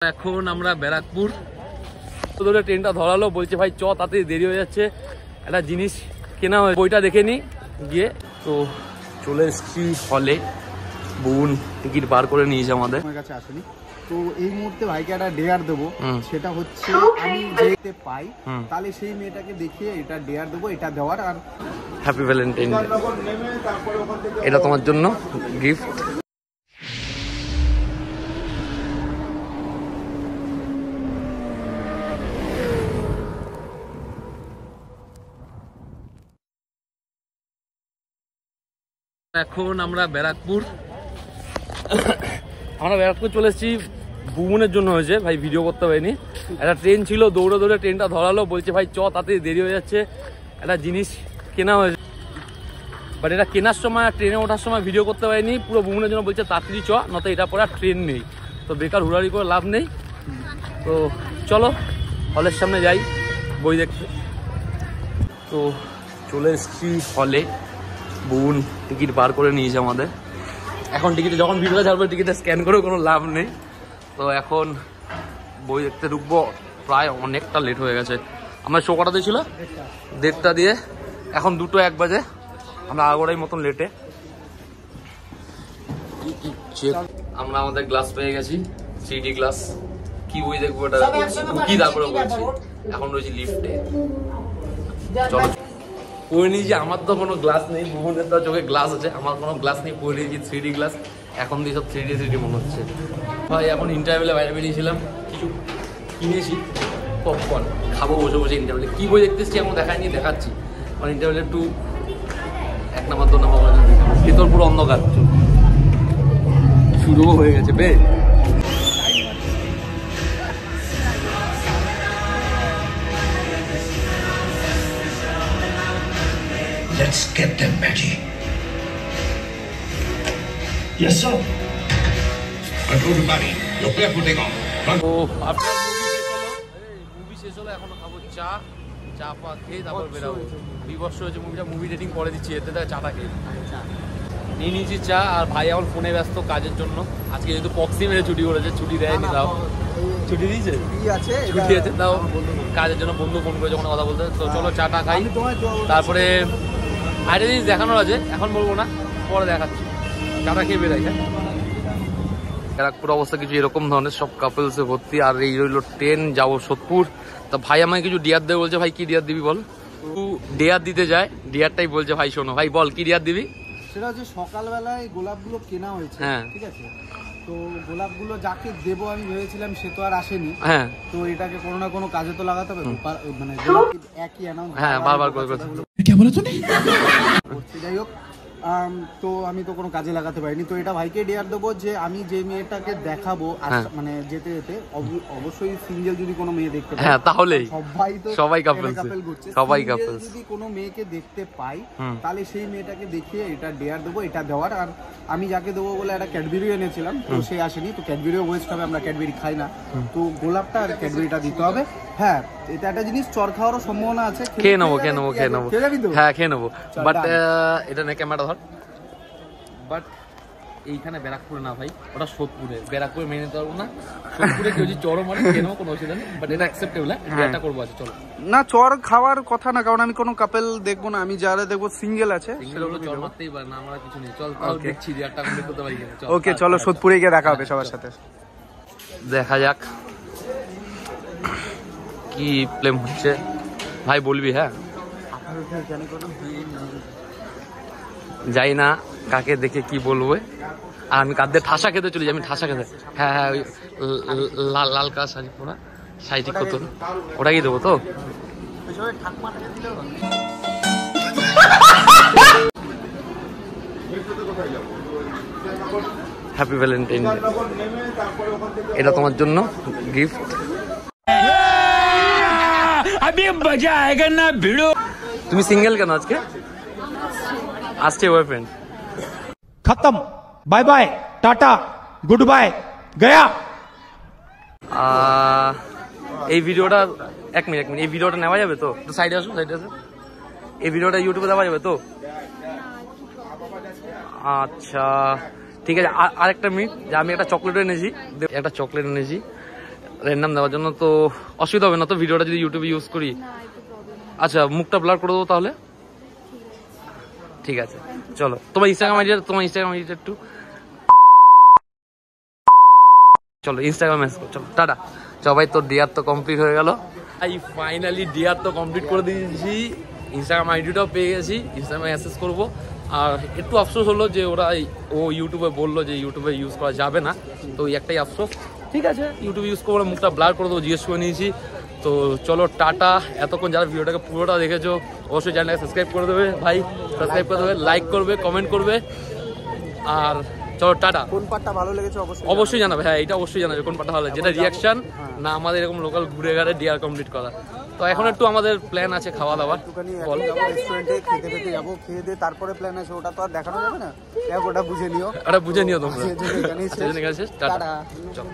এখন আমরা ব্যারাকপুর ধরে ট্রেনটা ধরালো, বলছে ভাই চ তাড়াতাড়ি দেরি হয়ে যাচ্ছে, একটা জিনিস কেনা হয় বইটা দেখে নি গিয়ে। তো চলে এসেছি হলে, বোন টিকিট বার করে নিয়েছে আমাদের কাছে আসেনি। তো এই মুহূর্তে ভাইকে একটা ডেয়ার দেবো, সেটা হচ্ছে আমি যেতে পাই তাহলে সেই মেয়েটাকে দেখিয়ে এটা ডেয়ার দেবো, এটা দেওয়ার। আর হ্যাপি ভ্যালেন্টাইন ডে, এটা তোমার জন্য গিফট। এখন আমরা ব্যারাকপুর চলে এসেছি, ভুবনের জন্য হয়েছে ভাই, ভিডিও করতে পারিনি। একটা ট্রেন ছিল, দৌড়ে দৌড়ে ট্রেনটা ধরালো, বলছে ভাই চ তাড়াতাড়ি দেরি হয়ে যাচ্ছে, একটা জিনিস কেনা হয়েছে। বাট এটা কেনার সময় আর ট্রেনে ওঠার সময় ভিডিও করতে পারিনি, পুরো ভুবনের জন্য বলছে তাড়াতাড়ি চ, নয়তো এটা পরে আর ট্রেন নেই, তো বেকার হুড়াড়ি করে লাভ নেই। তো চলো হলের সামনে যাই বই দেখতে। তো চলে এসেছি হলে, বোন টিকিট বার করে নিয়েছে আমাদের। এখন টিকিটে যখন ভিডিওটা ছাড়বে টিকিটে স্ক্যান করেও কোনো লাভ নেই। তো এখন বই দেখতে ঢুকবো, প্রায় অনেকটা লেট হয়ে গেছে। আমরা শো কটাতে ছিল 1:30 দিয়ে, এখন 2:01 বাজে, আমরা আগোড়াই মতন লেটে। আমরা আমাদের গ্লাস পেয়ে গেছি, 3D গ্লাস। কি বই দেখবো এটা কি তারপরে বলছি। এখন রয়েছি লিফটে, চলো পড়ে নিয়েছি। আমার তো কোনো গ্লাস নেই, ভুবনের তো চোখে গ্লাস আছে, আমার কোনো গ্লাস নেই, পড়ে নিয়েছি 3D গ্লাস। এখন দিয়ে সব 3D মনে হচ্ছে। ভাই এখন ইন্টারভেলে বাইরে বেরিয়েছিলাম, কিছু কিনেছি, পপকর্ন খাবো বসে বসে ইন্টারভেলে। কী বই দেখতে এসেছি এখন দেখায়নি, দেখাচ্ছি। মানে ইন্টারভেলে একটু 1 নাম্বার 2 নাম্বার ভিতর পুরো অন্ধকার, শুরুও হয়ে গেছে বে। Let's get them, Maggie. Yes, sir. Control to Barry. You're barefooting off. ও আপনার মুভি শেষ হলো, এখন খাবো চা পা খেয়ে তারপর বেরাবো। বিবর্ষ হয়েছে মুভিটা, মুভি রেটিং করে দিচ্ছি এতে, চাটা খেয়ে নিয়ে নিয়েছি চা। আর ভাই এখন ফোনে ব্যস্ত কাজের জন্য, আজকে যেহেতু পক্সি মেরে ছুটি করেছে, ছুটি দেয়নি, তাও ছুটি দিয়েছে, ছুটি আছে তাও কাজের জন্য বন্ধু ফোন করে যখন কথা বলতে। তো চলো চাটা খাই, তারপরে আরেকটা জিনিস দেখানোর আছে, এখন বলবো না, পরে দেখাচ্ছি। চাটা খেয়ে বেরাই। হ্যাঁ, ব্যারাকপুর অবস্থা কিছু এরকম ধরনের, সব কাপলসে ভর্তি। আর এই রইলো ট্রেন, যাবো সোদপুর। তা ভাই আমাকে কিছু ডিয়ার দেবে বলছে। ভাই কি ডিয়ার দিবি বল? ডিয়ার দিতে যায়, ডিয়ারটাই বলছে ভাই শোনো ভাই বল কি ডিয়ার দিবি। সেটা হচ্ছে সকালবেলায় গোলাপগুলো কেনা হয়েছে, ঠিক আছে। তো গোলাপগুলো যাকে দেবো আমি ভেবেছিলাম সে তো আর আসেনি। হ্যাঁ, তো এটাকে কোনো না কোনো কাজে তো লাগাতে হবে, মানে একই অ্যানাউন্স বারবার করে যাই হোক। তো আমি তো কোনো কাজে লাগাতে পারিনি। তো এটা ভাইকে ডিয়ার দেবো যে আমি যে মেয়েটাকে দেখাবো, মানে যেতে যেতে অবশ্যই সিঙ্গেল যদি কোনো মেয়ে দেখতে পাই, তাহলে সবাই কাপল ঘুরছে, যদি কোনো মেয়েকে দেখতে পাই তাহলে সেই মেয়েটাকে দেখিয়ে এটা ডিয়ার দেবো, এটা দেওয়ার। আর আমি যাকে দেবো বলে একটা ক্যাডবেরি এনেছিলাম, তো সে আসেনি, তো ক্যাডবেরিও ওয়েস্ট হবে, আমরা ক্যাডবেরি খাই না, তো গোলাপটা আর ক্যাডবেরিটা দিতে হবে। হ্যাঁ, এটা একটা জিনিস চর খাওয়ারও সম্ভাবনা আছে, খেয়ে নেবো হ্যাঁ খেয়ে নেবো। বাট এটা না ক্যামেরা ধর। বাট এইখানে ব্যারাকপুরে না ভাই, ওটা সোদপুরে, ব্যারাকপুরে মেনে নিতে পারবো না। সোদপুরে কেউ যদি চরও মারে খেয়ে নেবো, কোনো অসুবিধা নেই, বাট এটা অ্যাকসেপ্টেবল। এটা করবো, আছে চলো। না চর খাওয়ার কথা না, কারণ আমি কোনো কাপেল দেখবো না, আমি যারা দেখবো সিঙ্গেল আছে চর মারতেই পারে না, আমরা কিছু নেই। চল দেখছি যে একটা কমপ্লিট করতে পারি। ওকে চলো, সোদপুরে গিয়ে দেখা হবে সবার সাথে, দেখা যাক কি প্লেম হচ্ছে। ভাই বলবি? হ্যাঁ, যাই না কাকে দেখে কি বলবো। আর আমি কাদের ঠাসা খেতে চলি, আমি ঠাসা খেতে। হ্যাঁ হ্যাঁ, ওই লাল কালার শাড়ি পরা, শাড়ি ঠিক করতো, ওটাকেই দেবো তো। হ্যাপি ভ্যালেন্টাইন ডে, এটা তোমার জন্য গিফট। তুমি সিঙ্গেল কেন আজকে? আসছে বয়ফ্রেন্ড? खत्म, bye bye, tata, goodbye, गया। এই ভিডিওটা 1 মিনিট এই ভিডিওটা নেওয়া যাবে তো? একটু সাইডে আসুন, এই ভিডিওটা ইউটিউবে দেওয়া যাবে তো? আচ্ছা ঠিক আছে। আরেকটা মিনিট, যে আমি একটা চকলেট এনেছি, র্যান্ডম দেওয়ার জন্য, তো অসুবিধা হবে না তো ভিডিওটা যদি ইউটিউবে ইউজ করি? আচ্ছা মুখটা ব্লার করে দেবো তাহলে, ঠিক আছে চলো। তোমার ইনস্টাগ্রাম আইডিটা একটু চলো, ইনস্টাগ্রাম মেসেজ করো, চলো টাটা। সবাই তো ডিআর তো কমপ্লিট হয়ে গেল, এই ফাইনালি ডিআর তো কমপ্লিট করে দিয়েছি, ইনস্টাগ্রাম আইডিটাও পেয়ে গেছি, ইনস্টাগ্রামে মেসেজ করবো। আর একটু আফসোস হলো যে ও ইউটিউবে বললো যে ইউটিউবে ইউজ করা যাবে না, তো ওই একটাই আফসোস। ঠিক আছে ইউটিউবে ইউজ করবো, মুখটা ব্লার করে দেবো, জিজ্ঞেস করে নিয়েছি। তো চলো টাটা। এতক্ষণ যারা ভিডিওটাকে পুরোটা দেখেছো অবশ্যই চ্যানেলটাকে সাবস্ক্রাইব করে দেবে ভাই, সাবস্ক্রাইব করে দেবে, লাইক করবে, কমেন্ট করবে। আর চলো টাটা। কোন পার্টটা ভালো লেগেছে অবশ্যই জানাবে, হ্যাঁ এটা অবশ্যই জানাবে কোন পার্টটা ভালো লাগে, যেটা রিয়াকশন না আমাদের এরকম লোকাল ঘুরে ঘাড়ে ডিআর কমপ্লিট করা। তো এখন একটু আমাদের প্ল্যান আছে খাওয়া দাওয়ার, বল রেস্টুরেন্টে খেতে যাবো, খেয়ে দিয়ে তারপরে প্ল্যান আছে, ওটা তো আর দেখানো যাবে না, ওটা বুঝে নিও তোমরা। টাটা। চলো।